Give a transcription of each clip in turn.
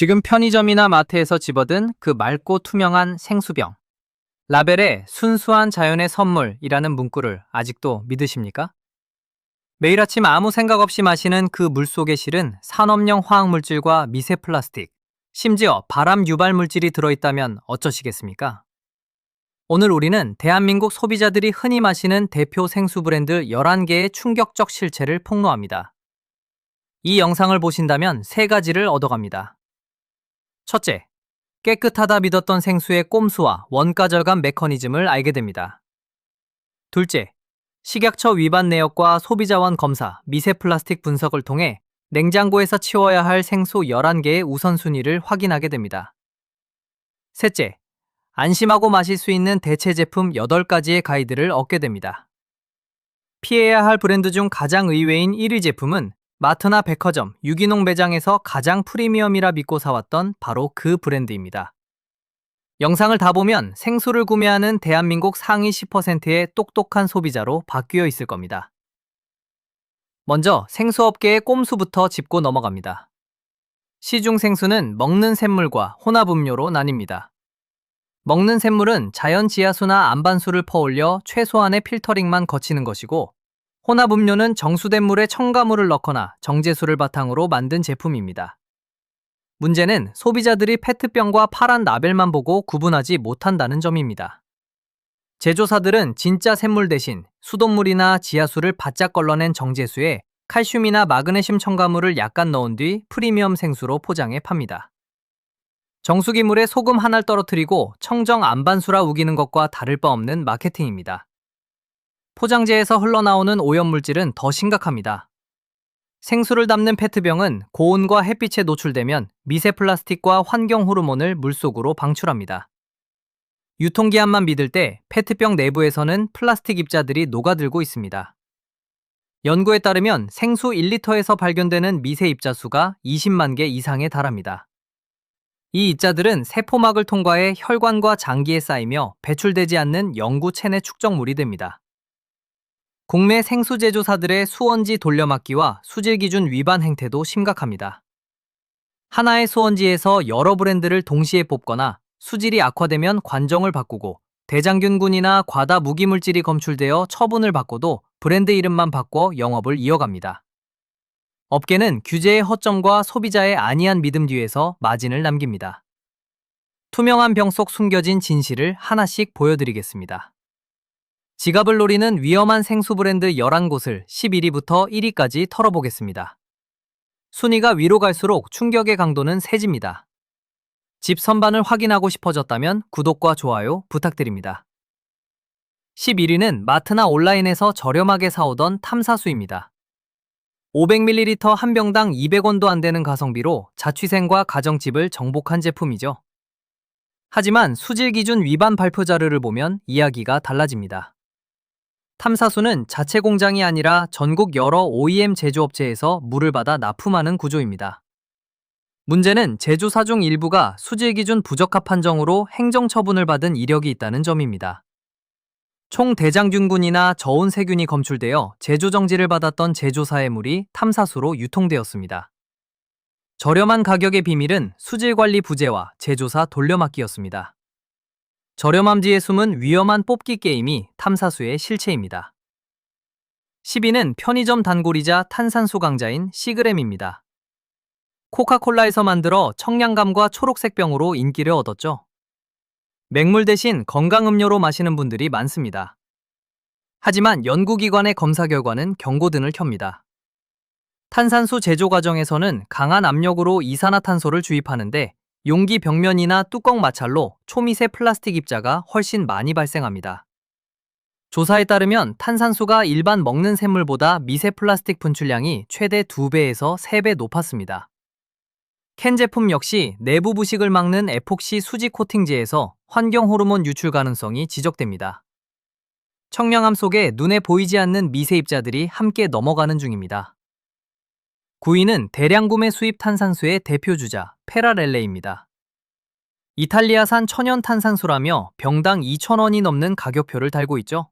지금 편의점이나 마트에서 집어든 그 맑고 투명한 생수병. 라벨에 순수한 자연의 선물이라는 문구를 아직도 믿으십니까? 매일 아침 아무 생각 없이 마시는 그 물 속에 실은 산업용 화학물질과 미세 플라스틱, 심지어 발암 유발 물질이 들어있다면 어쩌시겠습니까? 오늘 우리는 대한민국 소비자들이 흔히 마시는 대표 생수 브랜드 11개의 충격적 실체를 폭로합니다. 이 영상을 보신다면 세 가지를 얻어갑니다. 첫째, 깨끗하다 믿었던 생수의 꼼수와 원가 절감 메커니즘을 알게 됩니다. 둘째, 식약처 위반 내역과 소비자원 검사, 미세 플라스틱 분석을 통해 냉장고에서 치워야 할 생수 11개의 우선순위를 확인하게 됩니다. 셋째, 안심하고 마실 수 있는 대체 제품 8가지의 가이드를 얻게 됩니다. 피해야 할 브랜드 중 가장 의외인 1위 제품은 마트나 백화점, 유기농 매장에서 가장 프리미엄이라 믿고 사왔던 바로 그 브랜드입니다. 영상을 다 보면 생수를 구매하는 대한민국 상위 10%의 똑똑한 소비자로 바뀌어 있을 겁니다. 먼저 생수업계의 꼼수부터 짚고 넘어갑니다. 시중 생수는 먹는 샘물과 혼합음료로 나뉩니다. 먹는 샘물은 자연 지하수나 안반수를 퍼올려 최소한의 필터링만 거치는 것이고, 혼합음료는 정수된 물에 첨가물을 넣거나 정제수를 바탕으로 만든 제품입니다. 문제는 소비자들이 페트병과 파란 라벨만 보고 구분하지 못한다는 점입니다. 제조사들은 진짜 샘물 대신 수돗물이나 지하수를 바짝 걸러낸 정제수에 칼슘이나 마그네슘 첨가물을 약간 넣은 뒤 프리미엄 생수로 포장해 팝니다. 정수기 물에 소금 하나를 떨어뜨리고 청정 안반수라 우기는 것과 다를 바 없는 마케팅입니다. 포장재에서 흘러나오는 오염물질은 더 심각합니다. 생수를 담는 페트병은 고온과 햇빛에 노출되면 미세 플라스틱과 환경 호르몬을 물속으로 방출합니다. 유통기한만 믿을 때 페트병 내부에서는 플라스틱 입자들이 녹아들고 있습니다. 연구에 따르면 생수 1리터에서 발견되는 미세 입자 수가 20만 개 이상에 달합니다. 이 입자들은 세포막을 통과해 혈관과 장기에 쌓이며 배출되지 않는 영구 체내 축적물이 됩니다. 국내 생수 제조사들의 수원지 돌려막기와 수질 기준 위반 행태도 심각합니다. 하나의 수원지에서 여러 브랜드를 동시에 뽑거나 수질이 악화되면 관정을 바꾸고, 대장균군이나 과다 무기물질이 검출되어 처분을 받고도 브랜드 이름만 바꿔 영업을 이어갑니다. 업계는 규제의 허점과 소비자의 안이한 믿음 뒤에서 마진을 남깁니다. 투명한 병 속 숨겨진 진실을 하나씩 보여드리겠습니다. 지갑을 노리는 위험한 생수 브랜드 11곳을 11위부터 1위까지 털어보겠습니다. 순위가 위로 갈수록 충격의 강도는 세집니다. 집 선반을 확인하고 싶어졌다면 구독과 좋아요 부탁드립니다. 11위는 마트나 온라인에서 저렴하게 사오던 탐사수입니다. 500ml 한 병당 200원도 안 되는 가성비로 자취생과 가정집을 정복한 제품이죠. 하지만 수질 기준 위반 발표 자료를 보면 이야기가 달라집니다. 탐사수는 자체 공장이 아니라 전국 여러 OEM 제조업체에서 물을 받아 납품하는 구조입니다. 문제는 제조사 중 일부가 수질 기준 부적합 판정으로 행정처분을 받은 이력이 있다는 점입니다. 총 대장균군이나 저온 세균이 검출되어 제조정지를 받았던 제조사의 물이 탐사수로 유통되었습니다. 저렴한 가격의 비밀은 수질관리 부재와 제조사 돌려막기였습니다. 저렴함 뒤에 숨은 위험한 뽑기 게임이 탐사수의 실체입니다. 10위는 편의점 단골이자 탄산수 강자인 시그램입니다. 코카콜라에서 만들어 청량감과 초록색 병으로 인기를 얻었죠. 맹물 대신 건강음료로 마시는 분들이 많습니다. 하지만 연구기관의 검사 결과는 경고등을 켭니다. 탄산수 제조 과정에서는 강한 압력으로 이산화탄소를 주입하는데 용기 벽면이나 뚜껑 마찰로 초미세 플라스틱 입자가 훨씬 많이 발생합니다. 조사에 따르면 탄산수가 일반 먹는 샘물보다 미세 플라스틱 분출량이 최대 2배에서 3배 높았습니다. 캔 제품 역시 내부 부식을 막는 에폭시 수지 코팅제에서 환경 호르몬 유출 가능성이 지적됩니다. 청량함 속에 눈에 보이지 않는 미세 입자들이 함께 넘어가는 중입니다. 9위는 대량 구매 수입 탄산수의 대표주자 페라렐레입니다. 이탈리아산 천연 탄산수라며 병당 2,000원이 넘는 가격표를 달고 있죠.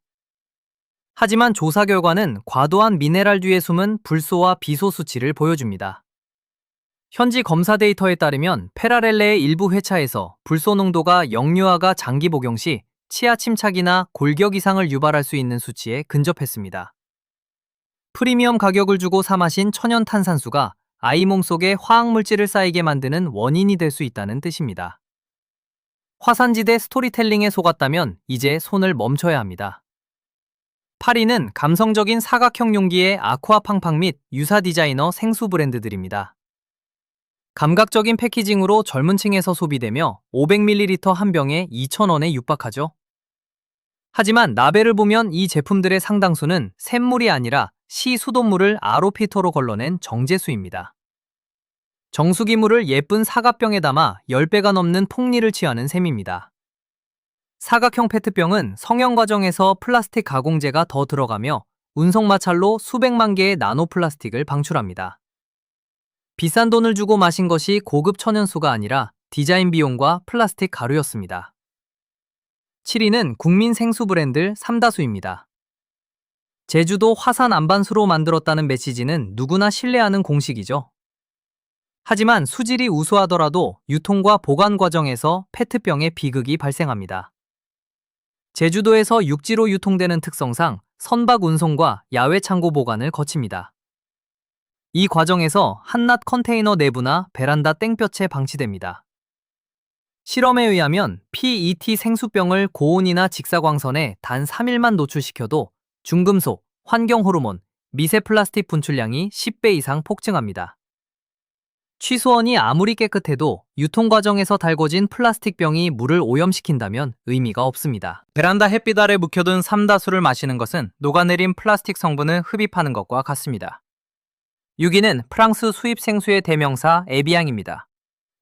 하지만 조사 결과는 과도한 미네랄 뒤에 숨은 불소와 비소 수치를 보여줍니다. 현지 검사 데이터에 따르면 페라렐레의 일부 회차에서 불소 농도가 역류화가 장기 복용 시 치아 침착이나 골격 이상을 유발할 수 있는 수치에 근접했습니다. 프리미엄 가격을 주고 사 마신 천연 탄산수가 아이 몸속에 화학물질을 쌓이게 만드는 원인이 될 수 있다는 뜻입니다. 화산지대 스토리텔링에 속았다면 이제 손을 멈춰야 합니다. 8위는 감성적인 사각형 용기의 아쿠아팡팡 및 유사 디자이너 생수 브랜드들입니다. 감각적인 패키징으로 젊은 층에서 소비되며 500ml 한 병에 2,000원에 육박하죠. 하지만 라벨을 보면 이 제품들의 상당수는 샘물이 아니라 시수돗물을 RO 필터로 걸러낸 정제수입니다. 정수기물을 예쁜 사각병에 담아 10배가 넘는 폭리를 취하는 셈입니다. 사각형 페트병은 성형 과정에서 플라스틱 가공제가 더 들어가며 운송 마찰로 수백만 개의 나노 플라스틱을 방출합니다. 비싼 돈을 주고 마신 것이 고급 천연수가 아니라 디자인 비용과 플라스틱 가루였습니다. 7위는 국민 생수 브랜드 삼다수입니다. 제주도 화산 안반수로 만들었다는 메시지는 누구나 신뢰하는 공식이죠. 하지만 수질이 우수하더라도 유통과 보관 과정에서 페트병의 비극이 발생합니다. 제주도에서 육지로 유통되는 특성상 선박 운송과 야외 창고 보관을 거칩니다. 이 과정에서 한낱 컨테이너 내부나 베란다 땡볕에 방치됩니다. 실험에 의하면 PET 생수병을 고온이나 직사광선에 단 3일만 노출시켜도 중금속, 환경호르몬, 미세 플라스틱 분출량이 10배 이상 폭증합니다. 취수원이 아무리 깨끗해도 유통 과정에서 달궈진 플라스틱 병이 물을 오염시킨다면 의미가 없습니다. 베란다 햇빛 아래 묵혀둔 삼다수를 마시는 것은 녹아내린 플라스틱 성분을 흡입하는 것과 같습니다. 6위는 프랑스 수입 생수의 대명사 에비앙입니다.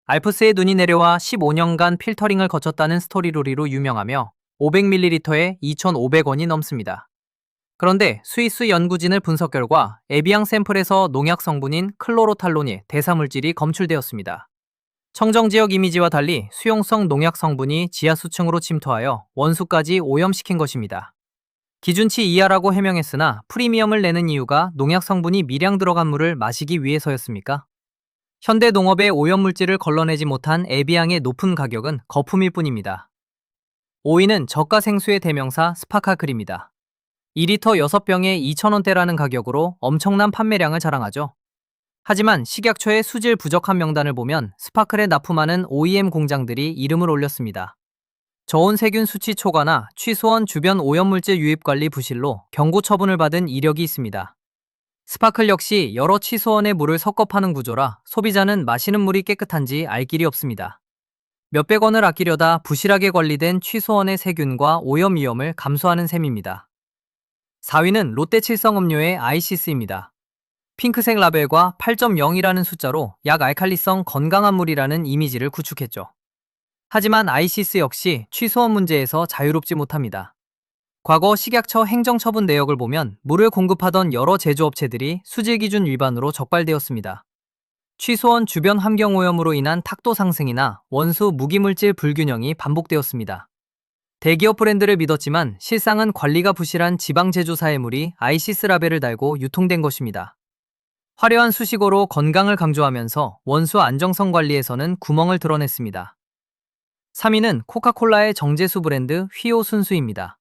알프스에 눈이 내려와 15년간 필터링을 거쳤다는 스토리로리로 유명하며 500ml에 2,500원이 넘습니다. 그런데 스위스 연구진의 분석 결과 에비앙 샘플에서 농약 성분인 클로로탈론이 대사물질이 검출되었습니다. 청정지역 이미지와 달리 수용성 농약 성분이 지하수층으로 침투하여 원수까지 오염시킨 것입니다. 기준치 이하라고 해명했으나 프리미엄을 내는 이유가 농약 성분이 미량 들어간 물을 마시기 위해서였습니까? 현대 농업의 오염물질을 걸러내지 못한 에비앙의 높은 가격은 거품일 뿐입니다. 5위는 저가 생수의 대명사 스파카클입니다. 2리터 6병에 2,000원대라는 가격으로 엄청난 판매량을 자랑하죠. 하지만 식약처의 수질 부적합 명단을 보면 스파클에 납품하는 OEM 공장들이 이름을 올렸습니다. 저온 세균 수치 초과나 취수원 주변 오염물질 유입 관리 부실로 경고 처분을 받은 이력이 있습니다. 스파클 역시 여러 취수원의 물을 섞어 파는 구조라 소비자는 마시는 물이 깨끗한지 알 길이 없습니다. 몇백 원을 아끼려다 부실하게 관리된 취수원의 세균과 오염 위험을 감수하는 셈입니다. 4위는 롯데 칠성음료의 아이시스입니다. 핑크색 라벨과 8.0이라는 숫자로 약 알칼리성 건강한 물이라는 이미지를 구축했죠. 하지만 아이시스 역시 취수원 문제에서 자유롭지 못합니다. 과거 식약처 행정처분 내역을 보면 물을 공급하던 여러 제조업체들이 수질기준 위반으로 적발되었습니다. 취수원 주변 환경오염으로 인한 탁도 상승이나 원수 무기물질 불균형이 반복되었습니다. 대기업 브랜드를 믿었지만 실상은 관리가 부실한 지방제조사의 물이 아이시스 라벨을 달고 유통된 것입니다. 화려한 수식어로 건강을 강조하면서 원수 안정성 관리에서는 구멍을 드러냈습니다. 3위는 코카콜라의 정제수 브랜드 휘오 순수입니다.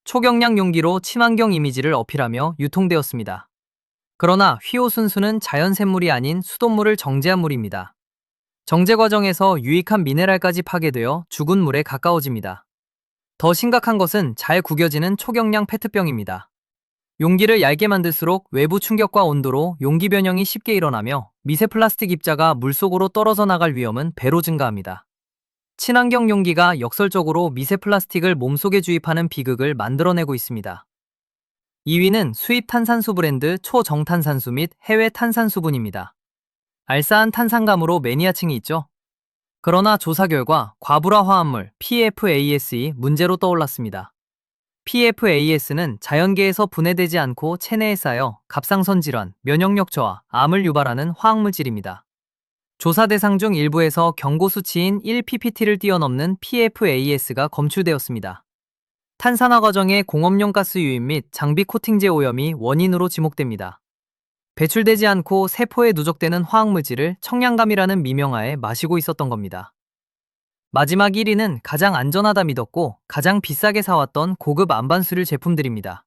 초경량 용기로 친환경 이미지를 어필하며 유통되었습니다. 그러나 휘오 순수는 자연 샘물이 아닌 수돗물을 정제한 물입니다. 정제 과정에서 유익한 미네랄까지 파괴되어 죽은 물에 가까워집니다. 더 심각한 것은 잘 구겨지는 초경량 페트병입니다. 용기를 얇게 만들수록 외부 충격과 온도로 용기 변형이 쉽게 일어나며 미세 플라스틱 입자가 물속으로 떨어져 나갈 위험은 배로 증가합니다. 친환경 용기가 역설적으로 미세 플라스틱을 몸속에 주입하는 비극을 만들어내고 있습니다. 2위는 수입 탄산수 브랜드 초정탄산수 및 해외 탄산수분입니다. 알싸한 탄산감으로 매니아층이 있죠. 그러나 조사 결과 과불화 화합물 PFAS이 문제로 떠올랐습니다. PFAS는 자연계에서 분해되지 않고 체내에 쌓여 갑상선 질환, 면역력 저하, 암을 유발하는 화학물질입니다. 조사 대상 중 일부에서 경고 수치인 1ppt를 뛰어넘는 PFAS가 검출되었습니다. 탄산화 과정의 공업용 가스 유입 및 장비 코팅제 오염이 원인으로 지목됩니다. 배출되지 않고 세포에 누적되는 화학물질을 청량감이라는 미명하에 마시고 있었던 겁니다. 마지막 1위는 가장 안전하다 믿었고 가장 비싸게 사왔던 고급 안반수릴 제품들입니다.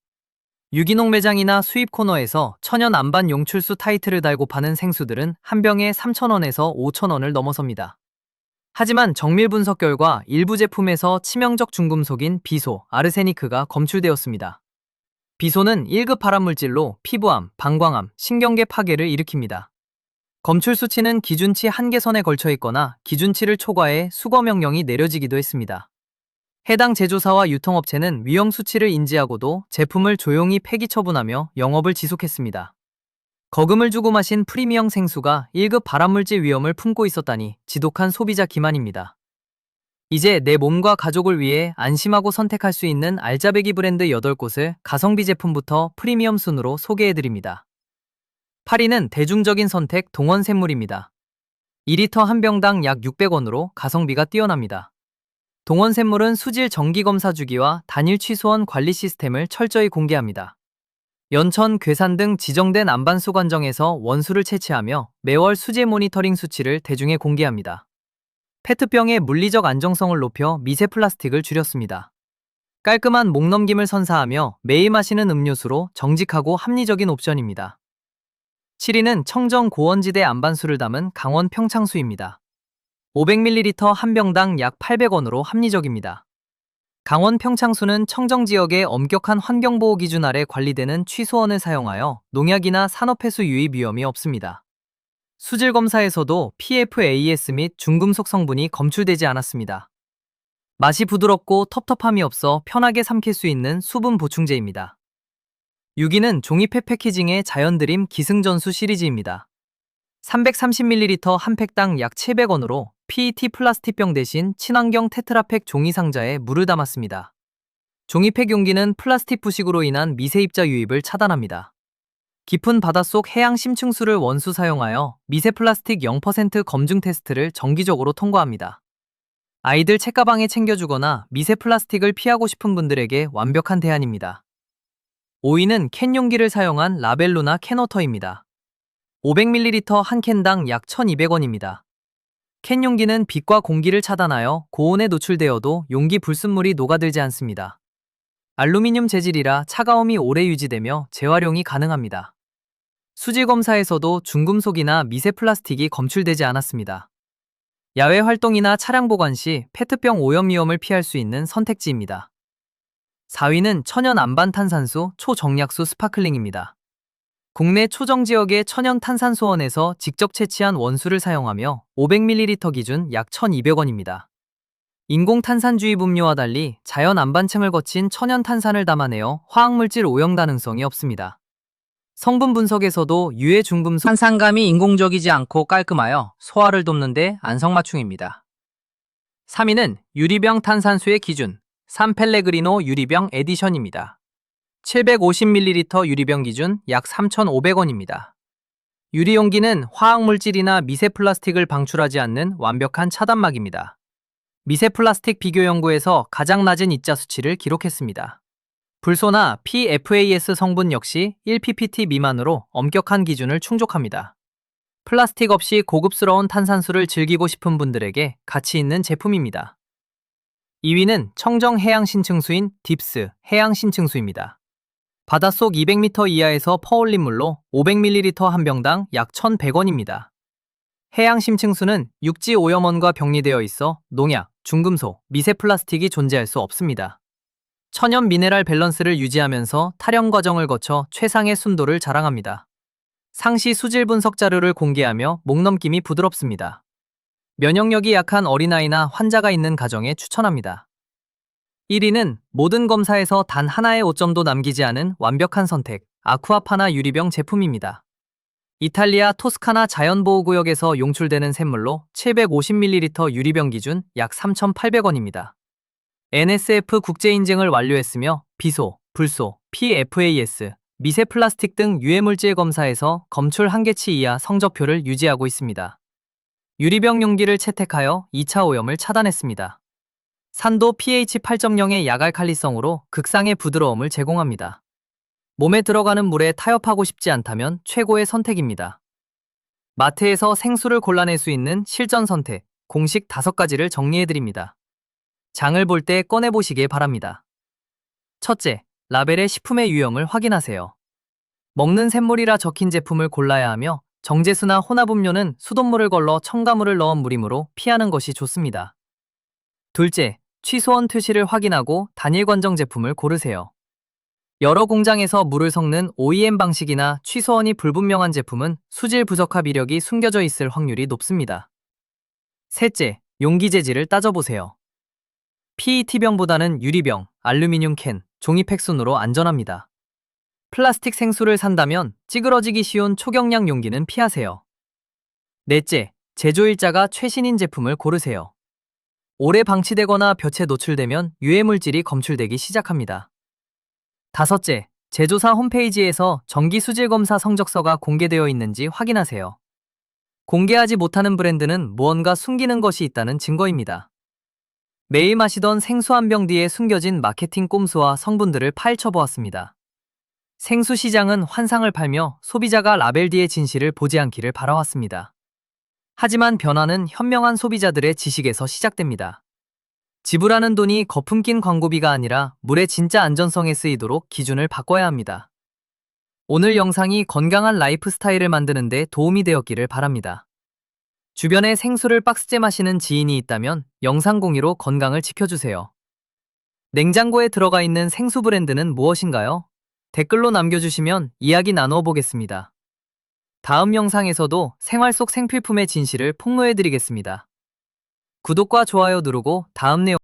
유기농 매장이나 수입 코너에서 천연 안반 용출수 타이틀을 달고 파는 생수들은 한 병에 3,000원에서 5,000원을 넘어섭니다. 하지만 정밀 분석 결과 일부 제품에서 치명적 중금속인 비소, 아르세니크가 검출되었습니다. 비소는 1급 발암물질로 피부암, 방광암, 신경계 파괴를 일으킵니다. 검출 수치는 기준치 한계선에 걸쳐 있거나 기준치를 초과해 수거 명령이 내려지기도 했습니다. 해당 제조사와 유통업체는 위험 수치를 인지하고도 제품을 조용히 폐기 처분하며 영업을 지속했습니다. 거금을 주고 마신 프리미엄 생수가 1급 발암물질 위험을 품고 있었다니 지독한 소비자 기만입니다. 이제 내 몸과 가족을 위해 안심하고 선택할 수 있는 알짜배기 브랜드 8곳을 가성비 제품부터 프리미엄 순으로 소개해드립니다. 8위는 대중적인 선택 동원샘물입니다. 2리터 한 병당 약 600원으로 가성비가 뛰어납니다. 동원샘물은 수질 정기검사 주기와 단일 취소원 관리 시스템을 철저히 공개합니다. 연천, 괴산 등 지정된 안반수 관정에서 원수를 채취하며 매월 수질 모니터링 수치를 대중에 공개합니다. 페트병의 물리적 안정성을 높여 미세 플라스틱을 줄였습니다. 깔끔한 목넘김을 선사하며 매일 마시는 음료수로 정직하고 합리적인 옵션입니다. 7위는 청정 고원지대 안반수를 담은 강원 평창수입니다. 500ml 한 병당 약 800원으로 합리적입니다. 강원 평창수는 청정지역의 엄격한 환경보호 기준 아래 관리되는 취소원을 사용하여 농약이나 산업폐수 유입 위험이 없습니다. 수질 검사에서도 PFAS 및 중금속 성분이 검출되지 않았습니다. 맛이 부드럽고 텁텁함이 없어 편하게 삼킬 수 있는 수분 보충제입니다. 6위는 종이팩 패키징의 자연드림 기승전수 시리즈입니다. 330ml 한 팩당 약 700원으로 PET 플라스틱병 대신 친환경 테트라팩 종이 상자에 물을 담았습니다. 종이팩 용기는 플라스틱 부식으로 인한 미세입자 유입을 차단합니다. 깊은 바닷속 해양 심층수를 원수 사용하여 미세 플라스틱 0% 검증 테스트를 정기적으로 통과합니다. 아이들 책가방에 챙겨주거나 미세 플라스틱을 피하고 싶은 분들에게 완벽한 대안입니다. 5위는 캔 용기를 사용한 라벨루나 캔워터입니다. 500ml 한 캔당 약 1,200원입니다. 캔 용기는 빛과 공기를 차단하여 고온에 노출되어도 용기 불순물이 녹아들지 않습니다. 알루미늄 재질이라 차가움이 오래 유지되며 재활용이 가능합니다. 수질 검사에서도 중금속이나 미세 플라스틱이 검출되지 않았습니다. 야외 활동이나 차량 보관 시 페트병 오염 위험을 피할 수 있는 선택지입니다. 4위는 천연 안반 탄산수 초정약수 스파클링입니다. 국내 초정 지역의 천연 탄산수원에서 직접 채취한 원수를 사용하며 500ml 기준 약 1,200원입니다. 인공 탄산주의 음료와 달리 자연 안반층을 거친 천연 탄산을 담아내어 화학물질 오염 가능성이 없습니다. 성분 분석에서도 유해 중금속 탄산감이 인공적이지 않고 깔끔하여 소화를 돕는 데 안성맞춤입니다. 3위는 유리병 탄산수의 기준 산펠레그리노 유리병 에디션입니다. 750ml 유리병 기준 약 3,500원입니다. 유리용기는 화학물질이나 미세 플라스틱을 방출하지 않는 완벽한 차단막입니다. 미세 플라스틱 비교 연구에서 가장 낮은 입자 수치를 기록했습니다. 불소나 PFAS 성분 역시 1ppt 미만으로 엄격한 기준을 충족합니다. 플라스틱 없이 고급스러운 탄산수를 즐기고 싶은 분들에게 가치 있는 제품입니다. 2위는 청정 해양 신층수인 딥스 해양 신층수입니다. 바닷속 200m 이하에서 퍼올린 물로 500ml 한 병당 약 1,100원입니다. 해양 심층수는 육지 오염원과 병리되어 있어 농약, 중금속, 미세 플라스틱이 존재할 수 없습니다. 천연 미네랄 밸런스를 유지하면서 탈영 과정을 거쳐 최상의 순도를 자랑합니다. 상시 수질 분석 자료를 공개하며 목넘김이 부드럽습니다. 면역력이 약한 어린아이나 환자가 있는 가정에 추천합니다. 1위는 모든 검사에서 단 하나의 오점도 남기지 않은 완벽한 선택, 아쿠아파나 유리병 제품입니다. 이탈리아 토스카나 자연보호구역에서 용출되는 샘물로 750ml 유리병 기준 약 3,800원입니다. NSF 국제인증을 완료했으며 비소, 불소, PFAS, 미세 플라스틱 등 유해물질 검사에서 검출 한계치 이하 성적표를 유지하고 있습니다. 유리병 용기를 채택하여 2차 오염을 차단했습니다. 산도 pH 8.0의 약알칼리성으로 극상의 부드러움을 제공합니다. 몸에 들어가는 물에 타협하고 싶지 않다면 최고의 선택입니다. 마트에서 생수를 골라낼 수 있는 실전 선택, 공식 5가지를 정리해드립니다. 장을 볼 때 꺼내보시길 바랍니다. 첫째, 라벨의 식품의 유형을 확인하세요. 먹는 샘물이라 적힌 제품을 골라야 하며 정제수나 혼합음료는 수돗물을 걸러 첨가물을 넣은 물이므로 피하는 것이 좋습니다. 둘째, 취소원 표시를 확인하고 단일 관정 제품을 고르세요. 여러 공장에서 물을 섞는 OEM 방식이나 취소원이 불분명한 제품은 수질 부적합 이력이 숨겨져 있을 확률이 높습니다. 셋째, 용기 재질을 따져보세요. PET병보다는 유리병, 알루미늄 캔, 종이팩 순으로 안전합니다. 플라스틱 생수를 산다면 찌그러지기 쉬운 초경량 용기는 피하세요. 넷째, 제조일자가 최신인 제품을 고르세요. 오래 방치되거나 볕에 노출되면 유해물질이 검출되기 시작합니다. 다섯째, 제조사 홈페이지에서 정기 수질 검사 성적서가 공개되어 있는지 확인하세요. 공개하지 못하는 브랜드는 무언가 숨기는 것이 있다는 증거입니다. 매일 마시던 생수 한 병 뒤에 숨겨진 마케팅 꼼수와 성분들을 파헤쳐 보았습니다. 생수 시장은 환상을 팔며 소비자가 라벨 뒤의 진실을 보지 않기를 바라왔습니다. 하지만 변화는 현명한 소비자들의 지식에서 시작됩니다. 지불하는 돈이 거품 낀 광고비가 아니라 물의 진짜 안전성에 쓰이도록 기준을 바꿔야 합니다. 오늘 영상이 건강한 라이프 스타일을 만드는 데 도움이 되었기를 바랍니다. 주변에 생수를 박스째 마시는 지인이 있다면 영상 공유로 건강을 지켜주세요. 냉장고에 들어가 있는 생수 브랜드는 무엇인가요? 댓글로 남겨주시면 이야기 나누어 보겠습니다. 다음 영상에서도 생활 속 생필품의 진실을 폭로해드리겠습니다. 구독과 좋아요 누르고 다음 내용